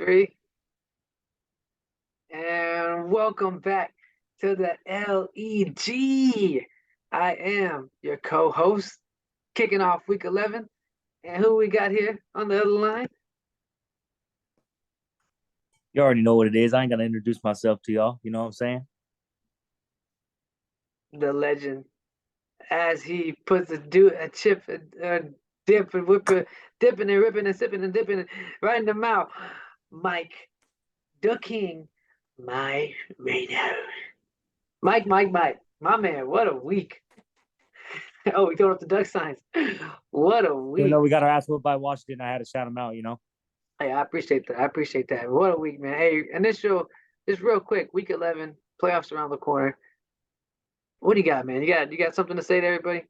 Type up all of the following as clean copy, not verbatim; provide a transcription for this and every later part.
three. And welcome back to the L.E.G. I am your co-host, kicking off week 11. And who we got here on the other line? You already know what it is. I ain't gonna introduce myself to y'all. You know what I'm saying? The legend. As he puts a chip, dip, and whipper, dipping and ripping and sipping and dipping right in the mouth. Mike, the King, my Reno. Mike, my man, what a week. Oh, we throwing up the duck signs. What a Even though week. we got our ass whooped by Washington, I had to shout them out. Hey, I appreciate that. I appreciate that. What a week, man. Hey, just real quick, week 11, playoffs around the corner. What do you got, man? You got something to say to everybody?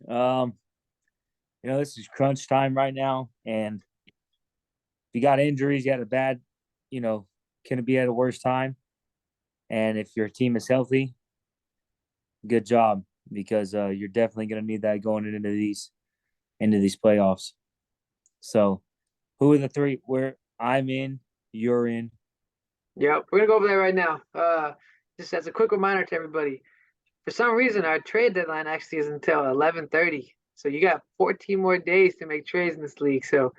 Um, this is crunch time right now, and if you got injuries, you had a bad, can it be at a worse time? And if your team is healthy, good job because you're definitely gonna need that going into these playoffs. So, who are the three? Where I'm in, you're in. Yep, we're gonna go over there right now. Just as a quick reminder to everybody, for some reason our trade deadline actually is until 11:30. So you got 14 more days to make trades in this league. So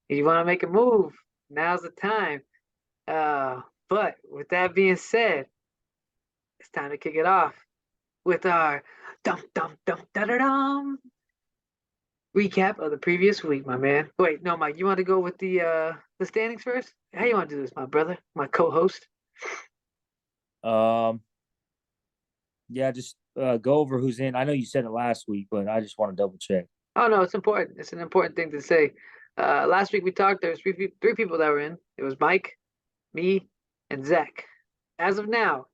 if you want to make a move, now's the time. But with that being said, it's time to kick it off with our dum dum dum da da dum recap of the previous week, my man. Wait, no, Mike, you want to go with the standings first? How you want to do this, my brother, my co-host? Um, yeah, just go over who's in. I know you said it last week, but I just want to double check. Oh no, it's important. It's an important thing to say. Last week we talked. There was three people that were in. It was Mike, me, and Zach. As of now,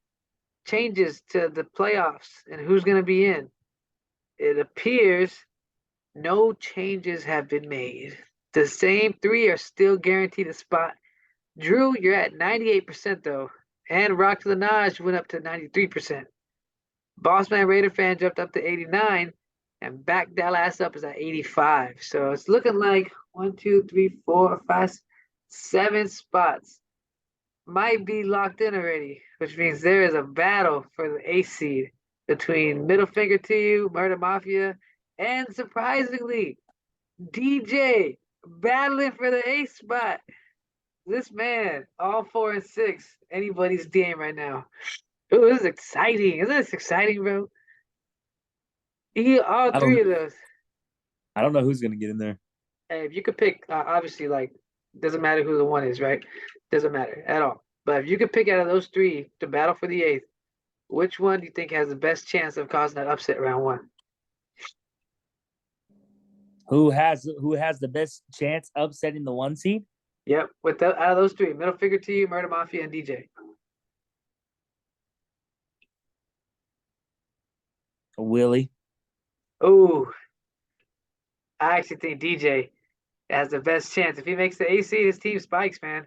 changes to the playoffs and who's going to be in. It appears no changes have been made. The same three are still guaranteed a spot. Drew, you're at 98% though, and Rock to the Notch went up to 93%. Bossman Raider fan jumped up to 89, and back that last up is at 85. So it's looking like 7 spots might be locked in already, which means there is a battle for the ace seed between Middle Finger to You, Murder Mafia, and surprisingly, DJ battling for the ace spot. This man, all 4 and 6, anybody's game right now. Ooh, this is exciting. Isn't this exciting, bro? You all I don't three of those. I don't know who's gonna get in there. Hey, if you could pick, obviously, like, doesn't matter who the one is, right? Doesn't matter at all. But if you could pick out of those three to battle for the eighth, which one do you think has the best chance of causing that upset round one? Who has the best chance upsetting the one seed? Yep, out of those three, Middle Figure to You, Murder Mafia, and DJ. Willie. Ooh, I actually think DJ has the best chance. If he makes the AC, his team spikes, man.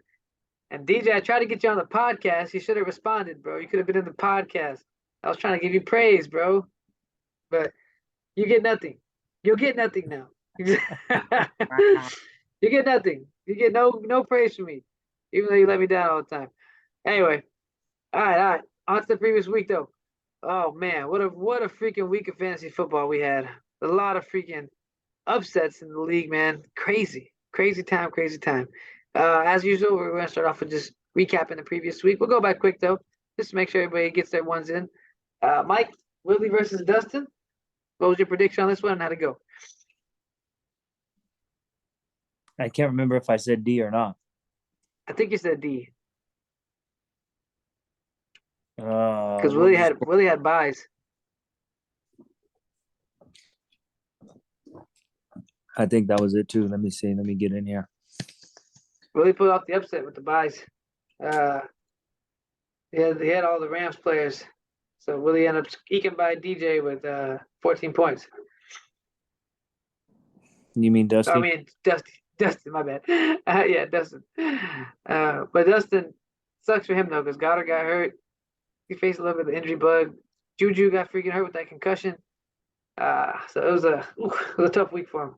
And DJ, I tried to get you on the podcast. You should have responded, bro. You could have been in the podcast. I was trying to give you praise, bro. But you get nothing. You'll get nothing now. You get nothing. You get no praise from me, even though you let me down all the time. Anyway, all right. On to the previous week though. Oh man, what a freaking week of fantasy football we had. A lot of freaking upsets in the league, man. Crazy time, crazy time. As usual, we're gonna start off with just recapping the previous week. We'll go back quick though, just to make sure everybody gets their ones in. Mike, Willie versus Dustin. What was your prediction on this one and how'd it go? I can't remember if I said D or not. I think you said D. Because What was Willie had buys. I think that was it too. Let me see. Let me get in here. Willie pulled off the upset with the buys. He had all the Rams players. So Willie ended up eking by DJ with 14 points. You mean Dusty? I mean, Dustin, my bad. Yeah, Dustin. But Dustin sucks for him, though, because Goddard got hurt. He faced a little bit of the injury bug. Juju got freaking hurt with that concussion. So it was a tough week for him.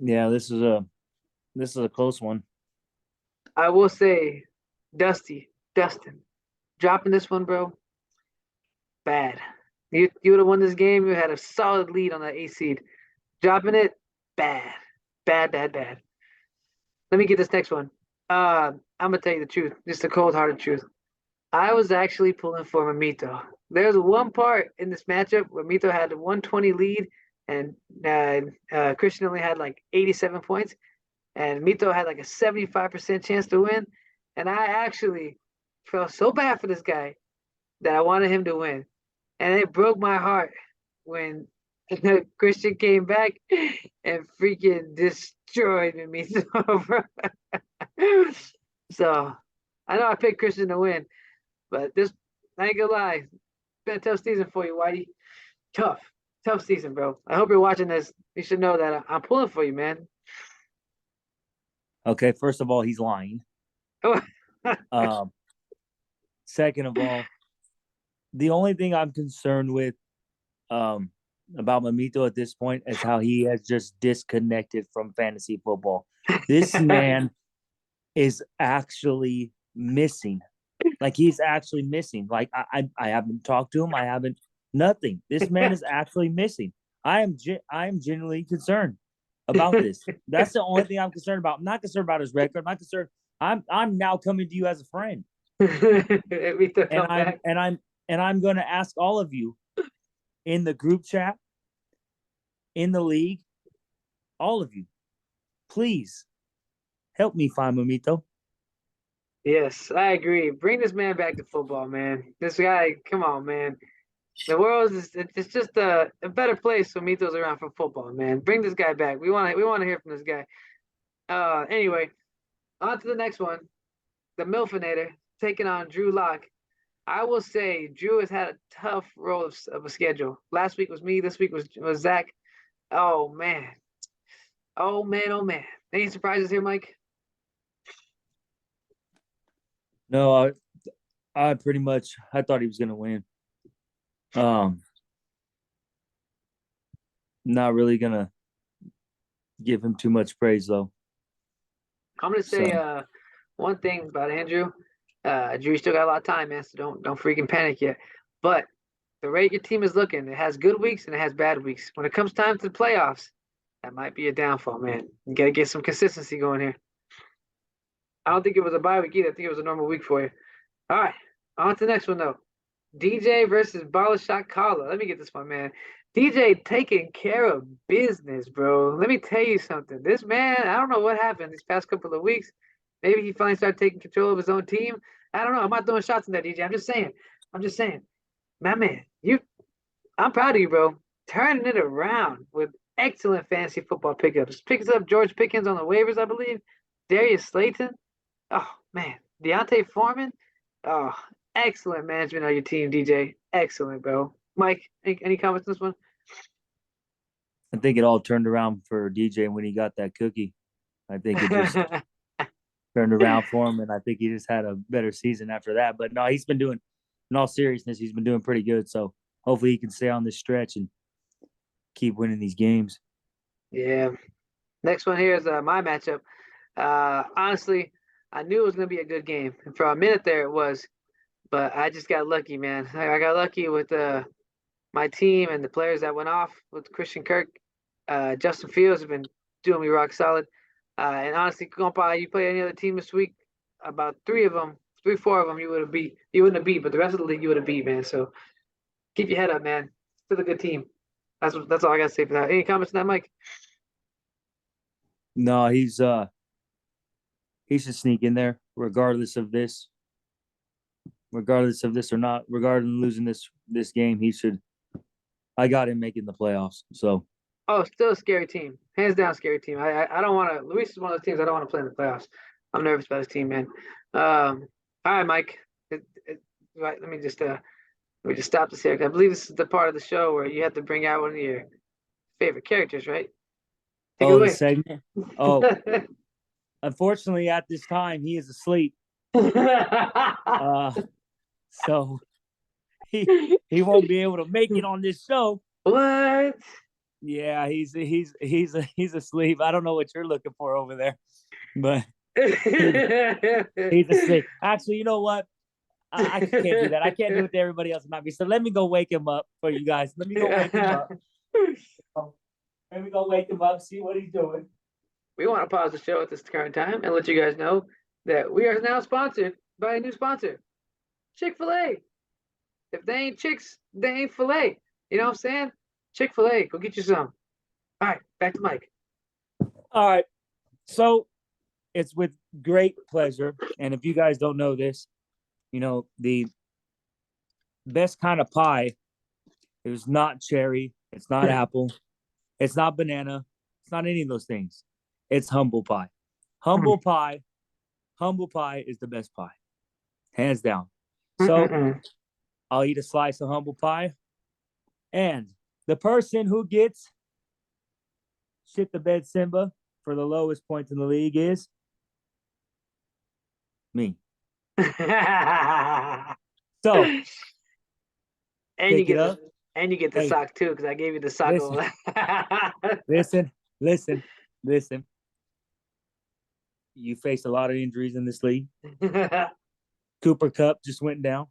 Yeah, this is a close one. I will say, Dustin, dropping this one, bro, bad. You would have won this game. You had a solid lead on that 8 seed. Dropping it, bad, bad. Let me get this next one. I'm gonna tell you the truth, just the cold-hearted truth. I was actually pulling for Mamito. There's one part in this matchup where Mito had a 120 lead, and Christian only had like 87 points, and Mito had like a 75% chance to win. And I actually felt so bad for this guy that I wanted him to win. And it broke my heart when Christian came back and freaking destroyed me. So I know I picked Christian to win, but this, I ain't gonna lie, it's been a tough season for you, Whitey. Tough, tough season, bro. I hope you're watching this. You should know that I'm pulling for you, man. Okay, first of all, he's lying. Um, Second of all, the only thing I'm concerned with um about Mamito at this point is how he has just disconnected from fantasy football. This man is actually missing. Like he's actually missing. Like I haven't talked to him. I haven't nothing. This man is actually missing. I am genuinely concerned about this. That's the only thing I'm concerned about. I'm not concerned about his record. I'm not concerned. I'm now coming to you as a friend, Mito, and come I'm back. and I'm and I'm going to ask all of you in the group chat, in the league, all of you, please help me find Mamito. Yes, I agree. Bring this man back to football, man. This guy, come on, man. The world is it's just a better place when Mito's around for football, man. Bring this guy back. We want to hear from this guy. Anyway, on to the next one. The Milfinator taking on Drew Lock. I will say Drew has had a tough roll of a schedule. Last week was me. This week was Zach. Oh man. Oh man. Oh man. Any surprises here, Mike? No, I pretty much I thought he was going to win. Um, Not really gonna give him too much praise though. I'm gonna say So one thing about Andrew. Drew still got a lot of time, man. So don't freaking panic yet. But the rate your team is looking, it has good weeks and it has bad weeks. When it comes time to the playoffs, that might be a downfall, man. You gotta get some consistency going here. I don't think it was a bye week either. I think it was a normal week for you. All right, on to the next one though. DJ versus Shot Caller. Let me get this one, man. DJ taking care of business, bro. Let me tell you something. This man, I don't know what happened these past couple of weeks. Maybe he finally started taking control of his own team. I don't know. I'm not throwing shots in that, DJ. I'm just saying. I'm just saying. My man, I'm proud of you, bro. Turning it around with excellent fantasy football pickups. Picks up George Pickens on the waivers, I believe. Darius Slayton. Oh man, Deontay Foreman. Oh, excellent management on your team, DJ. Excellent, bro. Mike, any comments on this one? I think it all turned around for DJ when he got that cookie. I think it just turned around for him, and I think he just had a better season after that. But no, he's been doing, in all seriousness, he's been doing pretty good. So hopefully he can stay on this stretch and keep winning these games. Yeah. Next one here is my matchup. Honestly, I knew it was gonna be a good game, and for a minute there it was, but I just got lucky, man. I got lucky with my team and the players that went off with Christian Kirk. Justin Fields has been doing me rock solid. And honestly, Compa, you play any other team this week, about three of them, three, four of them, you would have beat. You wouldn't have beat, but the rest of the league you would have beat, man. So keep your head up, man. Still a good team. That's all I gotta say for that. Any comments on that, Mike? No, he should sneak in there regardless of this or not, regardless of losing this game. He should. I got him making the playoffs. So Oh, still a scary team. Hands down, scary team. I don't want to. Luis is one of those teams I don't want to play in the playoffs. I'm nervous about his team, man. All right, Mike. Right, let me just stop this here. I believe this is the part of the show where you have to bring out one of your favorite characters, right? Take it oh, the away. segment. Oh, unfortunately, at this time he is asleep. Uh, so he won't be able to make it on this show. What? Yeah, he's asleep. I don't know what you're looking for over there, but he, he's asleep. Actually, you know what? I can't do that. I can't do it to everybody else around me. So let me go wake him up for you guys. Let me go wake him up. Let me go wake him up, see what he's doing. We want to pause the show at this current time and let you guys know that we are now sponsored by a new sponsor, Chick-fil-A. If they ain't chicks, they ain't filet. You know what I'm saying? Chick-fil-A, go get you some. All right, back to Mike. All right. So it's with great pleasure. And if you guys don't know this, the best kind of pie is not cherry, it's not apple, it's not banana, it's not any of those things. It's humble pie. Humble pie, humble pie is the best pie, hands down. So I'll eat a slice of humble pie, and the person who gets shit the bed Simba for the lowest points in the league is me. So and you pick it get the up. and you get the Hey, sock too, because I gave you the sock. listen, listen, listen, listen. You face a lot of injuries in this league. Cooper Cup just went down,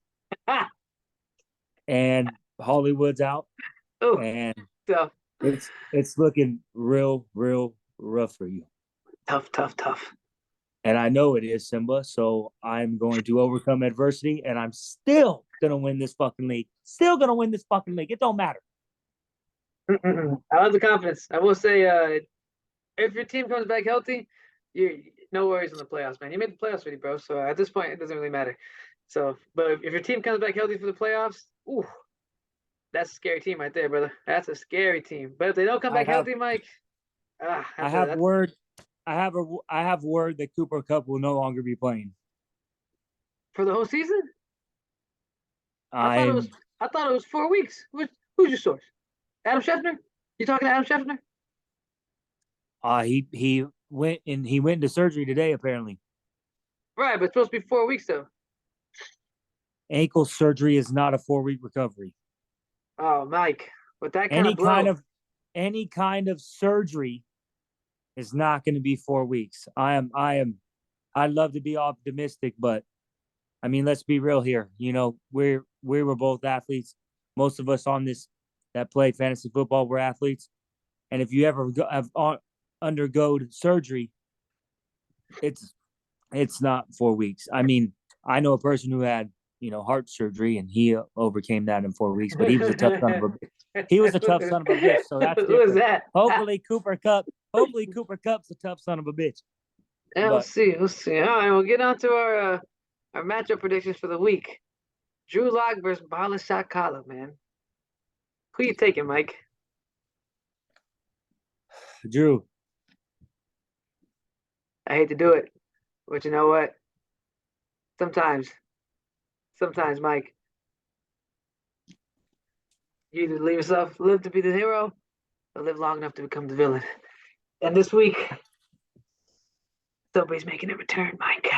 and Hollywood's out, Oh, and tough, it's looking real rough for you. tough. And I know it is, Simba. So I'm going to overcome adversity, and I'm still gonna win this fucking league. Still gonna win this fucking league. It don't matter. I love the confidence. I will say, if your team comes back healthy, you no worries in the playoffs, man. You made the playoffs already, bro. So at this point, it doesn't really matter. So, but if your team comes back healthy for the playoffs, ooh, that's a scary team right there, brother. That's a scary team. But if they don't come I back have healthy, Mike, I that's have that's word I have word that Cooper Cup will no longer be playing. for the whole season. I thought it was I'm I thought it was 4 weeks. Who's your source? Adam Schefter? You talking to Adam Schefter? he went into surgery today apparently. Right, but it's supposed to be 4 weeks though. Ankle surgery is not a 4 week recovery. Oh, Mike, with that kind of Any kind blow. of any kind of surgery is not going to be 4 weeks. I'd love to be optimistic, but I mean, let's be real here. We were both athletes. Most of us on this that play fantasy football were athletes. And if you ever have undergone surgery, it's it's not 4 weeks. I mean, I know a person who had heart surgery and he overcame that in 4 weeks, but he was a tough son of a he was a tough son of a bitch. So that's Who is different. that? Hopefully Cooper Cup's a tough son of a bitch. Yeah, we'll But see. We'll see. All right, we'll get on to our matchup predictions for the week. Drew Lock versus Bala Shakala, man. Who you taking, Mike? Drew, I hate to do it, but you know what? Sometimes, sometimes, Mike, you either live to be the hero, or live long enough to become the villain. And this week, somebody's making a return, Mike.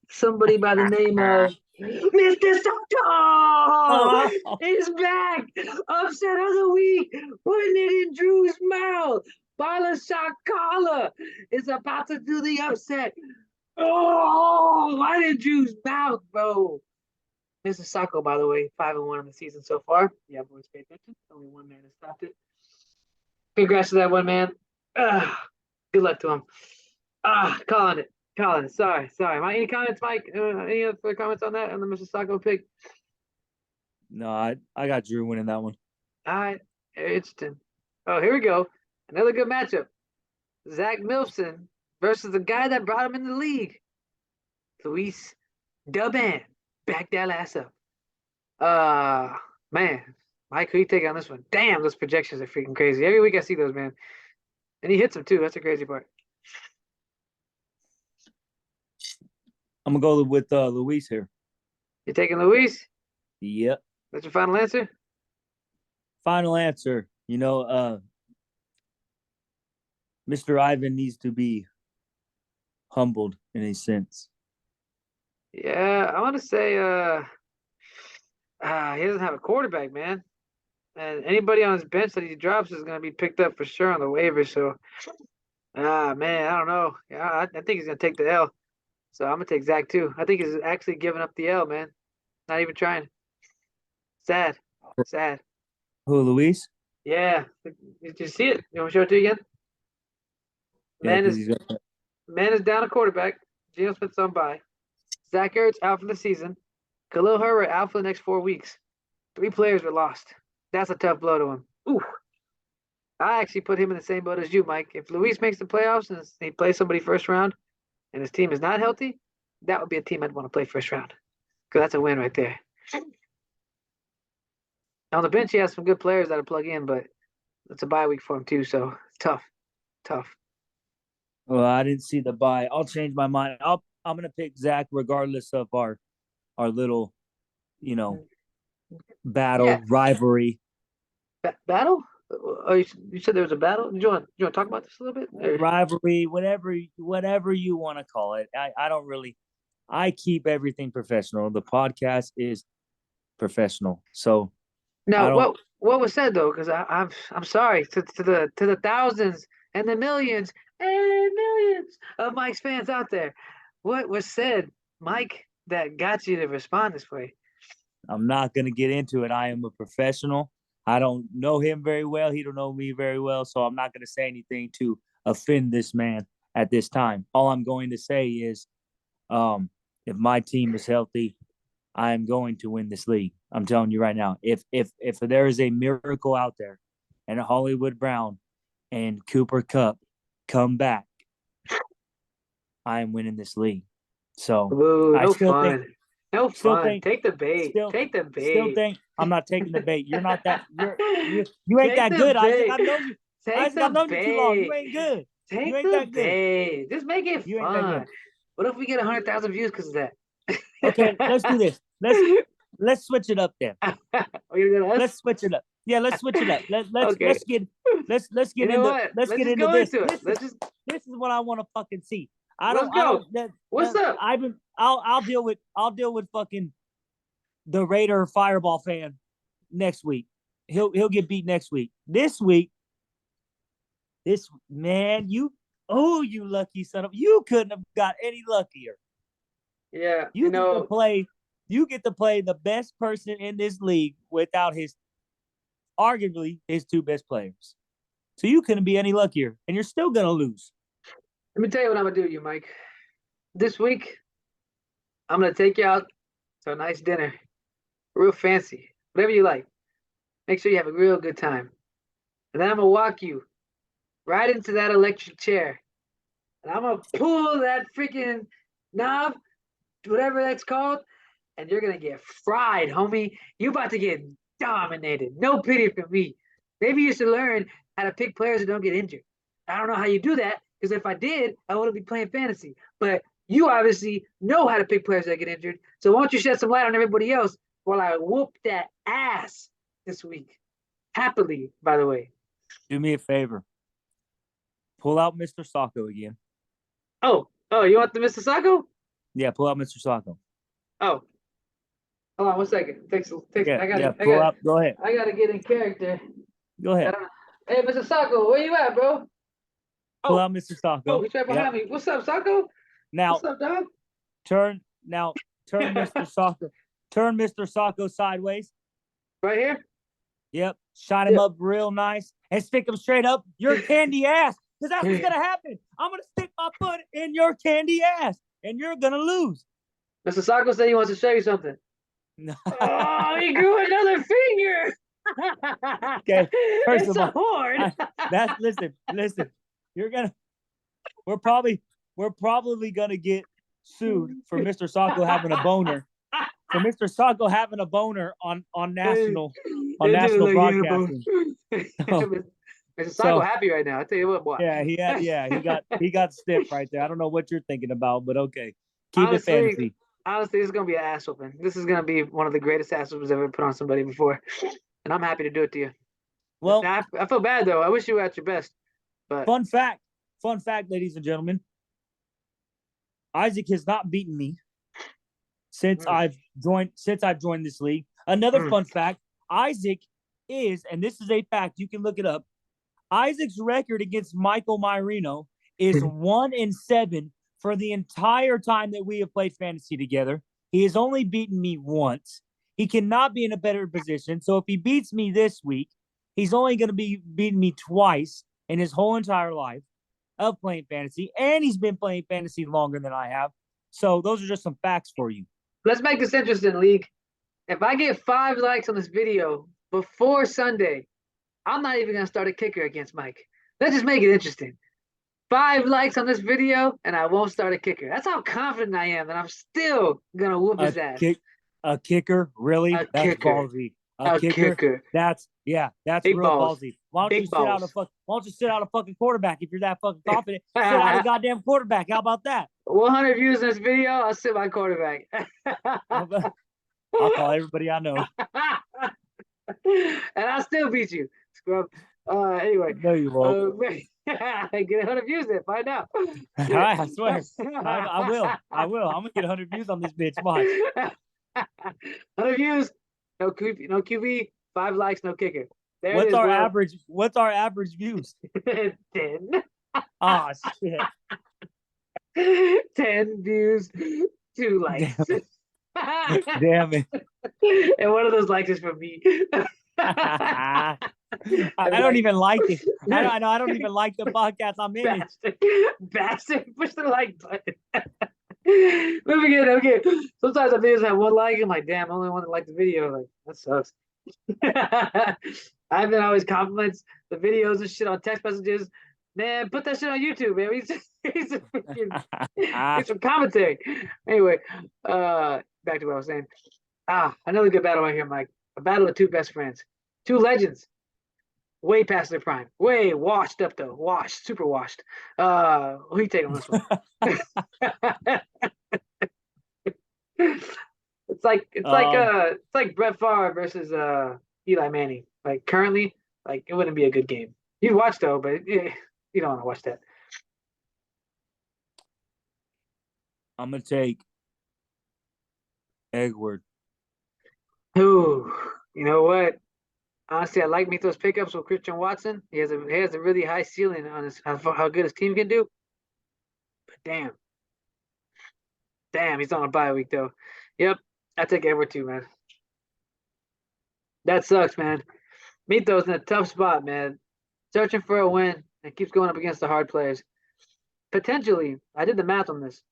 Somebody by the name of Mr. Sato oh, is back. Upset of the week, putting it in Drew's mouth. Bala Shakala is about to do the upset. Oh, right in Drew's mouth, bro. Mr. Sacco, by the way, 5-1 in the season so far. Yeah, boys, pay attention. Only one man has stopped it. Congrats to that one man. Good luck to him. Calling it. Calling it. Sorry. Any comments, Mike? Any other comments on that, on the Mr. Sacco pick? no, I got Drew winning that one. All right. Interesting. Oh, here we go. Another good matchup. Zach Milson versus the guy that brought him in the league. Luis Duban. Back that ass up. Uh, man. Mike, who you take on this one? Damn, those projections are freaking crazy. Every week I see those, man. And he hits them too. That's the crazy part. I'm gonna go with Luis here. You taking Luis? Yep. That's your final answer? Final answer. Mr. Ivan needs to be humbled in a sense. Yeah, I want to say he doesn't have a quarterback, man. And anybody on his bench that he drops is going to be picked up for sure on the waiver. So, man, I don't know. Yeah, I think he's going to take the L. So I'm going to take Zach too. I think he's actually giving up the L, man. Not even trying. Sad. Sad. Who, Luis? Yeah. Did you see it? You want me to show it to you again? Yeah, Man because is he's got man is down a quarterback. Geno Smith's on bye. Zach Ertz out for the season. Khalil Herbert out for the next 4 weeks. 3 players were lost. That's a tough blow to him. Ooh. I actually put him in the same boat as you, Mike. If Luis makes the playoffs and he plays somebody first round and his team is not healthy, that would be a team I'd want to play first round. Because that's a win right there. On the bench, he has some good players that'll plug in, but it's a bye week for him too, so it's tough. Tough. Well, I didn't see the buy. I'll change my mind. I'm gonna pick Zach regardless of our little, you know, Yeah. battle rivalry. Battle? Oh, you said there was a battle? You want to talk about this a little bit? Rivalry, whatever you want to call it. I don't really. I keep everything professional. The podcast is professional, so I No, don't. what was said though? Because I'm sorry to the thousands and the millions and millions of Mike's fans out there. What was said, Mike, that got you to respond this way? I'm not gonna get into it. I am a professional. I don't know him very well. He don't know me very well, so I'm not gonna say anything to offend this man at this time. All I'm going to say is, if my team is healthy, I am going to win this league. I'm telling you right now. If there is a miracle out there, and Hollywood Brown and Cooper Cup come back, I am winning this league. So Ooh, I no fun. No still fun. think, Take the bait. still, Take the still bait. think I'm not taking the bait. You're not that. You ain't Take that the good, Isaac. bait. I've known you, Take Isaac. I've the known you too long. You bait. ain't good. You Take ain't the that good. bait. Just make it You ain't that fun. good. What if we get 100,000 views because of that? Okay, let's do this. Let's switch it up then. Are you gonna us? Let's switch it up. Yeah, let's switch it up. Okay. Let's You get know into what? let's Let's get just into go this. into it. This is what I want to fucking see. Let's go. What's up? I'll deal with fucking the Raider Fireball fan next week. He'll get beat next week. This week, this man, you lucky son of you couldn't have got any luckier. Yeah, You get to play the best person in this league without his arguably his two best players. So you couldn't be any luckier, and you're still gonna lose. let me tell you what I'm gonna do, you Mike. This week, I'm gonna take you out to a nice dinner, real fancy, whatever you like. Make sure you have a real good time, and then I'm gonna walk you right into that electric chair, and I'm gonna pull that freaking knob, whatever that's called, and you're gonna get fried, homie. You about to get dominated. No pity for me. Maybe you should learn how to pick players that don't get injured. I don't know how you do that, because if I did, I wouldn't be playing fantasy. But you obviously know how to pick players that get injured. So why don't you shed some light on everybody else while I whoop that ass this week? Happily, by the way. Do me a favor. Pull out Mr. Sacco again. Oh, you want the Mr. Sacco? Yeah, pull out Mr. Sacco. Oh, hold on 1 second. Yeah, I got yeah, it. pull out. Go ahead. I gotta get in character. Go ahead. Hey, Mr. Sacco, where you at, bro? Pull Oh, out Mr. Sacco. he's right behind me. What's up, Sacco? Now What's up, dog? turn Mr. Sacco. Turn Mr. Sacco sideways. Right here? Yep. Shine him Yeah. up real nice and stick him straight up your candy ass. Because that's what's gonna happen. I'm gonna stick my foot in your candy ass and you're gonna lose. Mr. Sacco said he wants to show you something. Oh, he grew another finger. Okay. First It's of a all, horde. listen. We're probably gonna get sued for Mr. Sacco having a boner. For Mr. Sacco having a boner on national broadcasting. Mr. Sacco happy right now. I tell you what, boy. He got stiff right there. I don't know what you're thinking about, but okay. Keep it Honestly, fantasy. honestly, this is gonna be an ass whooping. This is gonna be one of the greatest ass whoopings I've ever put on somebody before, and I'm happy to do it to you. Well, I feel bad though. I wish you were at your best. But fun fact, ladies and gentlemen. Isaac has not beaten me since I've joined this league. Another fun fact, Isaac is, and this is a fact, you can look it up. Isaac's record against Michael Myrino is 1-7 for the entire time that we have played fantasy together. He has only beaten me once. He cannot be in a better position. So if he beats me this week, he's only going to be beating me twice in his whole entire life of playing fantasy. And he's been playing fantasy longer than I have. So those are just some facts for you. Let's make this interesting, League. If I get 5 likes on this video before Sunday, I'm not even gonna start a kicker against Mike. Let's just make it interesting. 5 likes on this video, and I won't start a kicker. That's how confident I am that I'm still gonna whoop his ass. A kicker, really? A That's kicker. ballsy. A kicker. That's Big real balls. ballsy. Why don't Big you sit out balls. why don't you sit out a fucking quarterback if you're that fucking confident? Sit out a goddamn quarterback. How about that? 100 views in this video, I'll sit my quarterback. I'll call everybody I know. And I'll still beat you, scrub. Anyway. No, you won't. Get 100 views there. Find out. I swear. I will. I'm gonna get 100 views on this bitch. Watch. 100 views, no QB, 5 likes, no kicker. There What's it is, our bro. average? What's our average views? 10. Oh shit. 10 views, 2 likes. Damn it. And one of those likes is from me. I don't even like it. I don't even like the podcast I'm in. Bastard. Push the like button. Moving in. Okay. Sometimes the videos have 1 like. I'm like, damn, I only want to like the video. Like, that sucks. I've been always compliments the videos and shit on text messages. Man, put that shit on YouTube, man. He's some commentary. Anyway, back to what I was saying. Another good battle right here, Mike. A battle of 2 best friends. 2 legends. Way past their prime. Way washed up though. Washed. Super washed. Who you take on this one? It's like Brett Favre versus Eli Manning. Like currently, like it wouldn't be a good game. You'd watch though, but you don't want to watch that. I'm gonna take Edward. Ooh, you know what? Honestly, I like Mito's pickups with Christian Watson. He has a really high ceiling on his how good his team can do. But damn, he's on a bye week though. Yep, I take Edward too, man. That sucks, man. Mito's in a tough spot, man. Searching for a win and keeps going up against the hard players. Potentially, I did the math on this.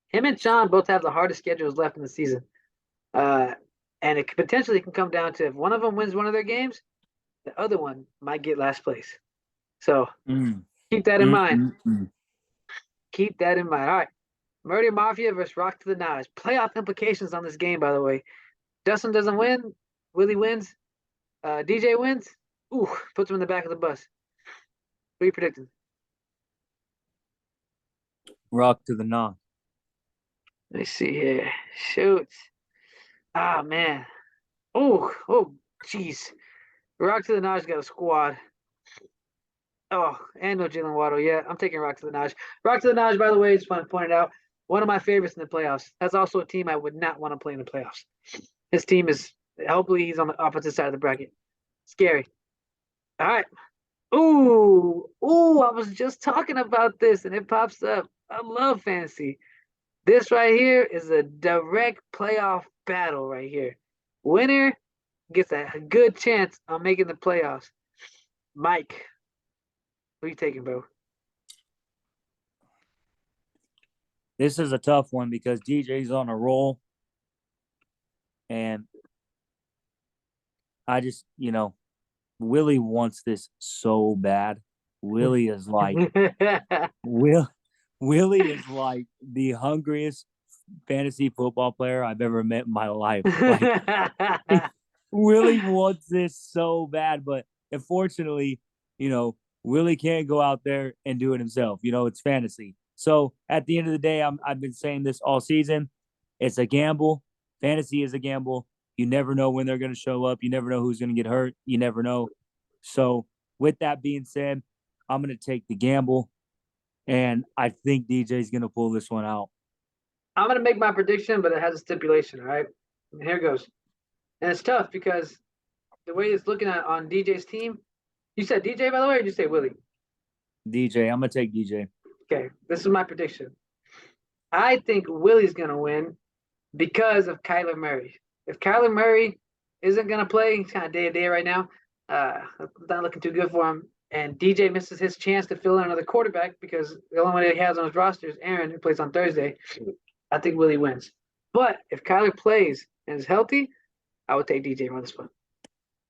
Him and Sean both have the hardest schedules left in the season. And it potentially can come down to if one of them wins one of their games, the other one might get last place. So keep that in mind. Keep that in mind. All right. Murder Mafia versus Rock to the Naj. Playoff implications on this game, by the way. Dustin doesn't win. Willie wins. DJ wins. Ooh, puts him in the back of the bus. What are you predicting? Rock to the Naj. Let me see here. Shoot. Man. Oh, jeez. Rock to the Naj got a squad. Oh, and no Jalen Waddle. Yeah, I'm taking Rock to the Naj. Rock to the Naj, by the way, just want to point it out, one of my favorites in the playoffs. That's also a team I would not want to play in the playoffs. His team is, hopefully he's on the opposite side of the bracket. Scary. All right. Ooh, I was just talking about this and it pops up. I love fantasy. This right here is a direct playoff battle right here. Winner gets a good chance on making the playoffs. Mike, what are you taking, bro? This is a tough one because DJ's on a roll. And I just, Willie wants this so bad. Willie is like Willie is like the hungriest fantasy football player I've ever met in my life. Like, Willie wants this so bad, but unfortunately, Willie can't go out there and do it himself. It's fantasy. So at the end of the day, I've been saying this all season. It's a gamble. Fantasy is a gamble. You never know when they're going to show up. You never know who's going to get hurt. You never know. So with that being said, I'm going to take the gamble, and I think DJ's going to pull this one out. I'm going to make my prediction, but it has a stipulation, all right? And here goes. And it's tough because the way it's looking at on DJ's team. You said DJ, by the way, or did you say Willie? DJ. I'm gonna take DJ. Okay, this is my prediction. I think Willie's gonna win because of Kyler Murray. If Kyler Murray isn't gonna play, he's kind of day to day right now. Not looking too good for him. And DJ misses his chance to fill in another quarterback because the only one that he has on his roster is Aaron, who plays on Thursday. I think Willie wins. But if Kyler plays and is healthy, I would take DJ on this one.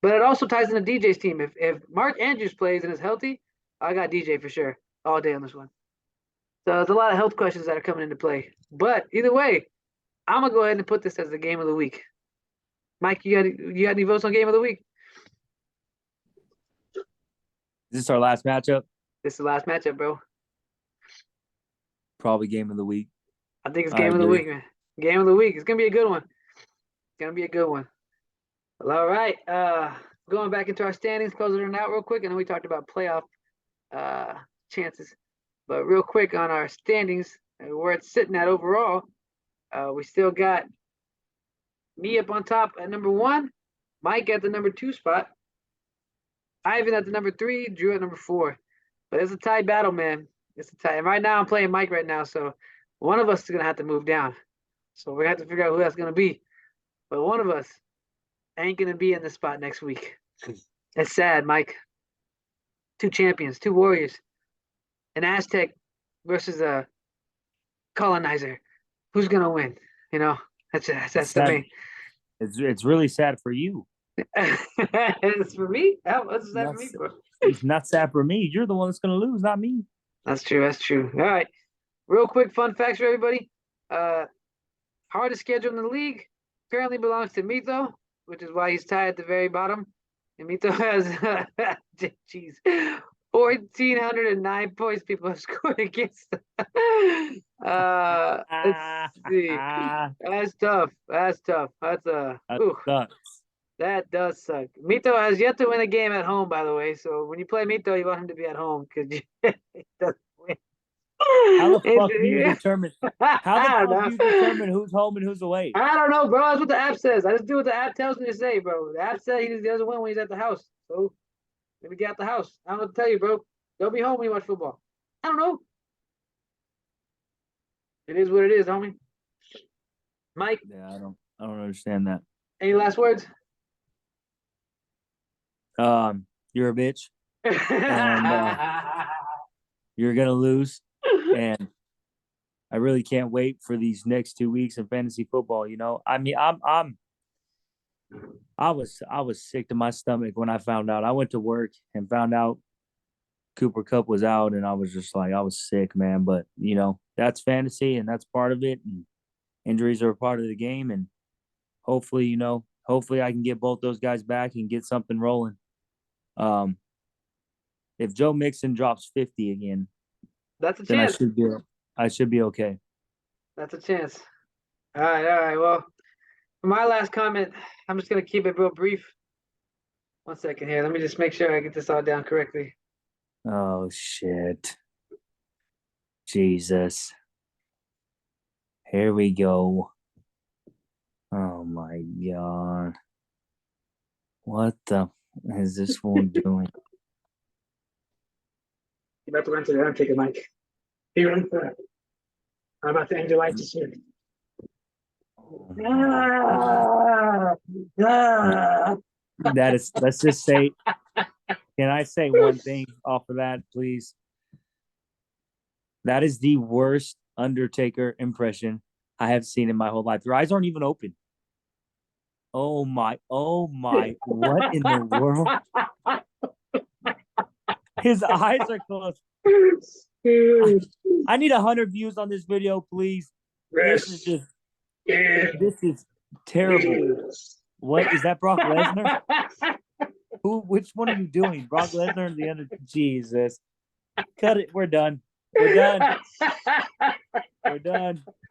But it also ties into DJ's team. If Mark Andrews plays and is healthy, I got DJ for sure all day on this one. So there's a lot of health questions that are coming into play. But either way, I'm gonna go ahead and put this as the game of the week. Mike, you got any votes on game of the week? Is this our last matchup? This is the last matchup, bro. Probably game of the week. I think it's game of the week, man. Game of the week. It's gonna be a good one. It's gonna be a good one. Well, all right. Going back into our standings, closing it out real quick. I know we talked about playoff chances, but real quick on our standings, where it's sitting at overall, we still got me up on top at number 1, Mike at the number 2 spot, Ivan at the number 3, Drew at number 4. But it's a tight battle, man. It's a tight. And right now I'm playing Mike right now, so one of us is gonna have to move down. So we have to figure out who that's gonna be. But one of us ain't gonna be in the spot next week. It's sad, Mike. 2 champions, 2 warriors, an Aztec versus a colonizer. Who's gonna win? You know, that's the main. It's really sad for you. It's for me. What's that for me, bro? It's not sad for me. You're the one that's gonna lose, not me. That's true. That's true. All right. Real quick fun facts for everybody. Hardest schedule in the league currently belongs to Mito, which is why he's tied at the very bottom. And Mito has, jeez, 1,409 points people have scored against them. Let's see. That's tough. That's tough. That sucks. That does suck. Mito has yet to win a game at home, by the way. So when you play Mito, you want him to be at home because he doesn't win. How the fuck do you determine? How the fuck do you determine who's home and who's away? I don't know, bro. That's what the app says. I just do what the app tells me to say, bro. The app says he doesn't win when he's at the house. So maybe get out the house. I don't know what to tell you, bro. Don't be home when you watch football. I don't know. It is what it is, homie. Mike. Yeah, I don't understand that. Any last words? You're a bitch. And you're gonna lose. And I really can't wait for these next 2 weeks of fantasy football. You know, I mean, I was sick to my stomach when I found out. I went to work and found out Cooper Kupp was out, and I was just like, I was sick, man. But you know, that's fantasy, and that's part of it. And injuries are a part of the game, and hopefully I can get both those guys back and get something rolling. If Joe Mixon drops 50 again, that's a then chance. I should be okay. That's a chance. All right. Well, for my last comment, I'm just gonna keep it real brief. 1 second here. Let me just make sure I get this all down correctly. Oh shit. Jesus. Here we go. Oh my God. What the is this one doing? You about to run to the take it, Mike. You run for it. I'm about to end your life this year. That is, let's just say, can I say one thing off of that, please? That is the worst Undertaker impression I have seen in my whole life. Your eyes aren't even open. Oh my, what in the world? His eyes are closed. I need 100 views on this video, please. This is terrible. What is that, Brock Lesnar? Which one are you doing? Brock Lesnar and the other? Jesus. Cut it. We're done. We're done.